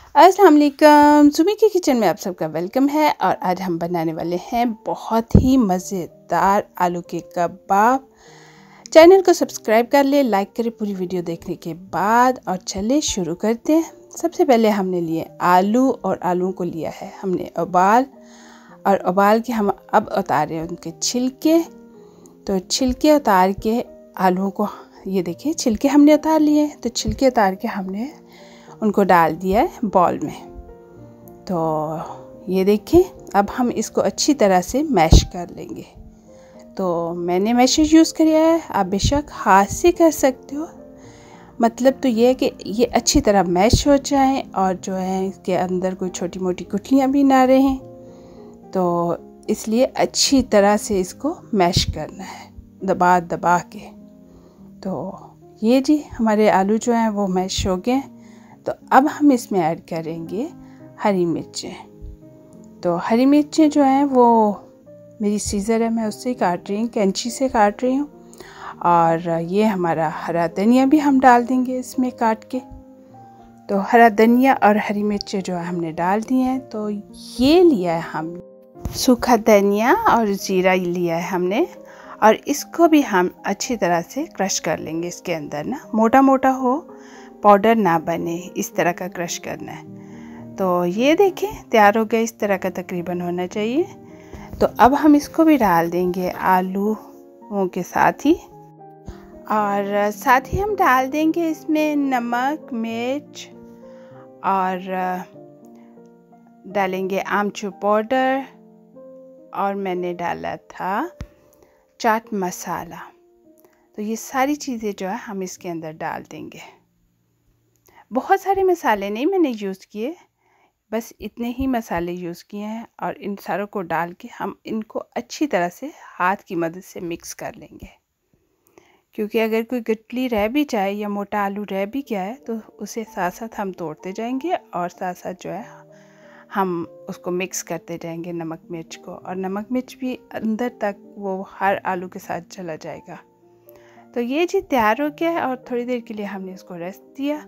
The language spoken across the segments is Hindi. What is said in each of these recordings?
अस्सलाम वालेकुम। सुमी की किचन में आप सबका वेलकम है। और आज हम बनाने वाले हैं बहुत ही मज़ेदार आलू के कबाब। चैनल को सब्सक्राइब कर ले, लाइक करें पूरी वीडियो देखने के बाद। और चले शुरू करते हैं। सबसे पहले हमने लिए आलू, और आलू को लिया है हमने उबाल, और उबाल के हम अब उतार रहे हैं उनके छिलके। तो छिलके उतार के आलूओं को, ये देखिए छिलके हमने उतार लिए। तो छिलके उतार के हमने उनको डाल दिया है बॉल में। तो ये देखिए अब हम इसको अच्छी तरह से मैश कर लेंगे। तो मैंने मैशर यूज़ किया है, आप बेशक हाथ से कर सकते हो। मतलब तो ये है कि ये अच्छी तरह मैश हो जाए और जो है इसके अंदर कोई छोटी मोटी गुठलियाँ भी ना रहें। तो इसलिए अच्छी तरह से इसको मैश करना है, दबा दबा के। तो ये जी हमारे आलू जो हैं वो मैश हो गए। तो अब हम इसमें ऐड करेंगे हरी मिर्चें। तो हरी मिर्चें जो हैं वो मेरी सीज़र है, मैं उससे काट रही हूँ, कैंची से काट रही हूँ। और ये हमारा हरा धनिया भी हम डाल देंगे इसमें काट के। तो हरा धनिया और हरी मिर्चें जो है हमने डाल दी हैं। तो ये लिया है हमने सूखा धनिया और ज़ीरा लिया है हमने, और इसको भी हम अच्छी तरह से क्रश कर लेंगे। इसके अंदर ना मोटा मोटा हो, पाउडर ना बने, इस तरह का क्रश करना है। तो ये देखें तैयार हो गया, इस तरह का तकरीबन होना चाहिए। तो अब हम इसको भी डाल देंगे आलूओं के साथ ही, और साथ ही हम डाल देंगे इसमें नमक, मिर्च, और डालेंगे आमचूर पाउडर, और मैंने डाला था चाट मसाला। तो ये सारी चीज़ें जो है हम इसके अंदर डाल देंगे। बहुत सारे मसाले नहीं मैंने यूज़ किए, बस इतने ही मसाले यूज़ किए हैं। और इन सारों को डाल के हम इनको अच्छी तरह से हाथ की मदद से मिक्स कर लेंगे। क्योंकि अगर कोई गुठली रह भी जाए या मोटा आलू रह भी गया है तो उसे साथ साथ हम तोड़ते जाएंगे, और साथ साथ जो है हम उसको मिक्स करते जाएंगे नमक मिर्च को। और नमक मिर्च भी अंदर तक वो हर आलू के साथ चला जाएगा। तो ये जी तैयार हो गया है, और थोड़ी देर के लिए हमने इसको रेस्ट दिया।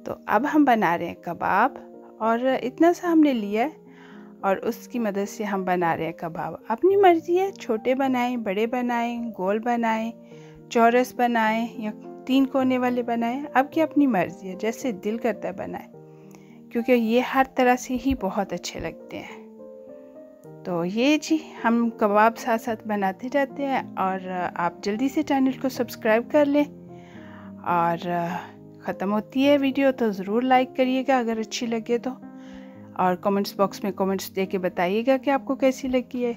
तो अब हम बना रहे हैं कबाब, और इतना सा हमने लिया है और उसकी मदद से हम बना रहे हैं कबाब। अपनी मर्ज़ी है, छोटे बनाएं, बड़े बनाएं, गोल बनाएं, चौरस बनाएं, या 3 कोने वाले बनाएं। आपकी अपनी मर्ज़ी है, जैसे दिल करता है बनाएं, क्योंकि ये हर तरह से ही बहुत अच्छे लगते हैं। तो ये जी हम कबाब साथ साथ बनाते जाते हैं। और आप जल्दी से चैनल को सब्सक्राइब कर लें। और ख़त्म होती है वीडियो तो ज़रूर लाइक करिएगा अगर अच्छी लगे तो, और कमेंट्स बॉक्स में कमेंट्स दे के बताइएगा कि आपको कैसी लगी है।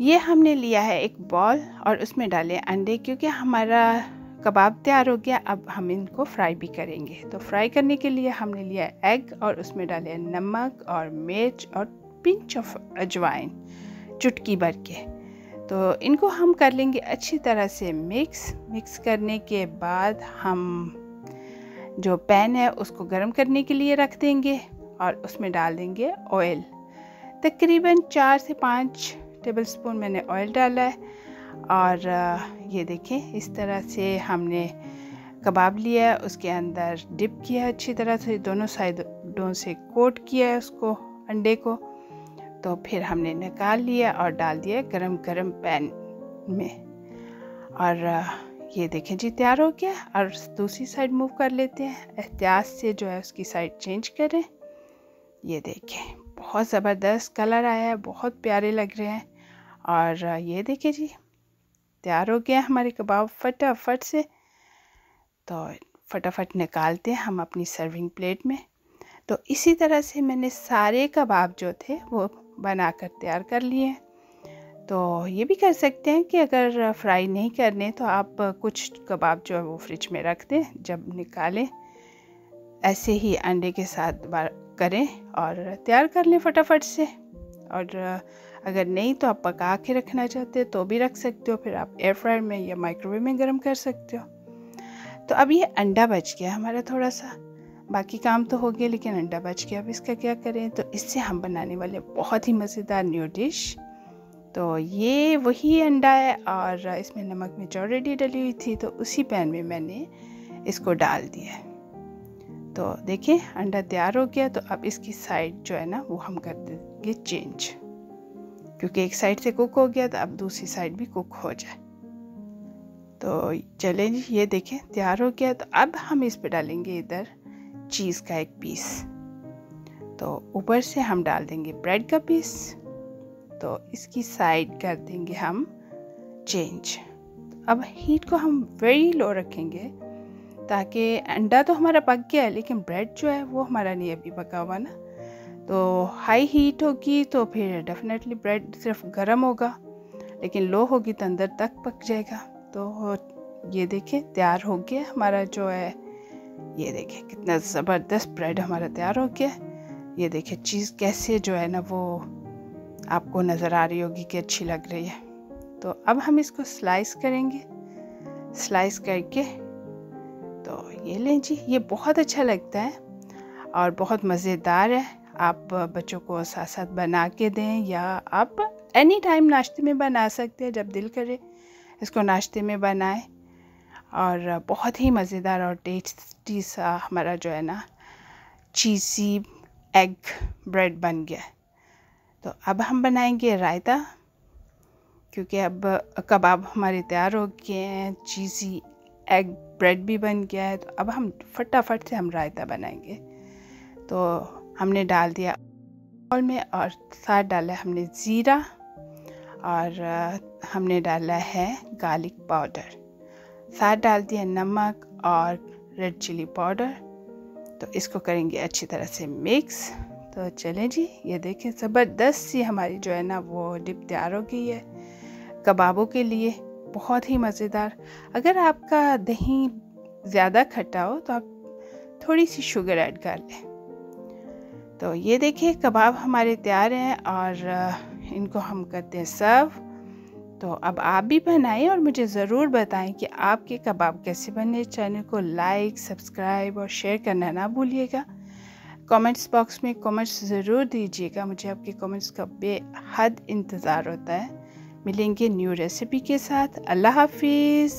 ये हमने लिया है एक बॉल, और उसमें डाले अंडे, क्योंकि हमारा कबाब तैयार हो गया। अब हम इनको फ्राई भी करेंगे। तो फ्राई करने के लिए हमने लिया एग, और उसमें डाले नमक और मिर्च और पिंच ऑफ अजवाइन, चुटकी भर के। तो इनको हम कर लेंगे अच्छी तरह से मिक्स करने के बाद हम जो पैन है उसको गर्म करने के लिए रख देंगे, और उसमें डाल देंगे ऑयल। तकरीबन 4 से 5 टेबलस्पून मैंने ऑयल डाला है। और ये देखें इस तरह से हमने कबाब लिया है, उसके अंदर डिप किया है अच्छी तरह से, दोनों साइडों से कोट किया है उसको, अंडे को। तो फिर हमने निकाल लिया और डाल दिया गरम गरम पैन में। और ये देखें जी तैयार हो गया। और दूसरी साइड मूव कर लेते हैं, एहतियात से जो है उसकी साइड चेंज करें। ये देखें बहुत ज़बरदस्त कलर आया है, बहुत प्यारे लग रहे हैं। और ये देखें जी तैयार हो गया हमारे कबाब फटाफट से। तो फटाफट निकालते हैं हम अपनी सर्विंग प्लेट में। तो इसी तरह से मैंने सारे कबाब जो थे वो बनाकर तैयार कर लिए। तो ये भी कर सकते हैं कि अगर फ्राई नहीं करने तो आप कुछ कबाब जो है वो फ्रिज में रख दें, जब निकालें ऐसे ही अंडे के साथ करें और तैयार कर लें फटाफट से। और अगर नहीं तो आप पका के रखना चाहते हो तो भी रख सकते हो, फिर आप एयर फ्रायर में या माइक्रोवेव में गर्म कर सकते हो। तो अब ये अंडा बच गया हमारा थोड़ा सा, बाकी काम तो हो गया लेकिन अंडा बच गया। अब इसका क्या करें, तो इससे हम बनाने वाले बहुत ही मज़ेदार न्यू डिश। तो ये वही अंडा है, और इसमें नमक मिर्च ऑलरेडी डली हुई थी, तो उसी पैन में मैंने इसको डाल दिया। तो देखिए अंडा तैयार हो गया। तो अब इसकी साइड जो है ना वो हम कर देंगे चेंज, क्योंकि एक साइड से कुक हो गया तो अब दूसरी साइड भी कुक हो जाए। तो चलें जी, ये देखें तैयार हो गया। तो अब हम इस पे डालेंगे इधर चीज़ का एक पीस। तो ऊपर से हम डाल देंगे ब्रेड का पीस। तो इसकी साइड कर देंगे हम चेंज। अब हीट को हम वेरी लो रखेंगे, ताकि अंडा तो हमारा पक गया है लेकिन ब्रेड जो है वो हमारा नहीं अभी पका हुआ ना। तो हाई हीट होगी तो फिर डेफिनेटली ब्रेड सिर्फ गर्म होगा, लेकिन लो होगी तो अंदर तक पक जाएगा। तो ये देखें तैयार हो गया हमारा जो है, ये देखें कितना ज़बरदस्त ब्रेड हमारा तैयार हो गया। ये देखें चीज़ कैसे जो है ना वो आपको नज़र आ रही होगी कि अच्छी लग रही है। तो अब हम इसको स्लाइस करेंगे, स्लाइस करके। तो ये लें जी, ये बहुत अच्छा लगता है और बहुत मज़ेदार है। आप बच्चों को साथ साथ बना के दें, या आप एनी टाइम नाश्ते में बना सकते हैं, जब दिल करे इसको नाश्ते में बनाएं। और बहुत ही मज़ेदार और टेस्टी सा हमारा जो है ना चीज़ी एग ब्रेड बन गया। तो अब हम बनाएंगे रायता, क्योंकि अब कबाब हमारे तैयार हो गए हैं, चीज़ी एग ब्रेड भी बन गया है। तो अब हम फटाफट से हम रायता बनाएंगे। तो हमने डाल दिया बाउल में और साथ डाला हमने ज़ीरा और हमने डाला है गार्लिक पाउडर, साथ डाल दिया नमक और रेड चिली पाउडर। तो इसको करेंगे अच्छी तरह से मिक्स। तो चलें जी, ये देखें ज़बरदस्त सी हमारी जो है ना वो डिप तैयार हो गई है कबाबों के लिए, बहुत ही मज़ेदार। अगर आपका दही ज़्यादा खट्टा हो तो आप थोड़ी सी शुगर ऐड कर लें। तो ये देखिए कबाब हमारे तैयार हैं और इनको हम करते हैं सर्व। तो अब आप भी बनाएं और मुझे ज़रूर बताएं कि आपके कबाब कैसे बने। चैनल को लाइक, सब्सक्राइब और शेयर करना ना भूलिएगा। कमेंट्स बॉक्स में कमेंट्स ज़रूर दीजिएगा, मुझे आपके कमेंट्स का बेहद इंतज़ार होता है। मिलेंगे न्यू रेसिपी के साथ। अल्लाह हाफिज़।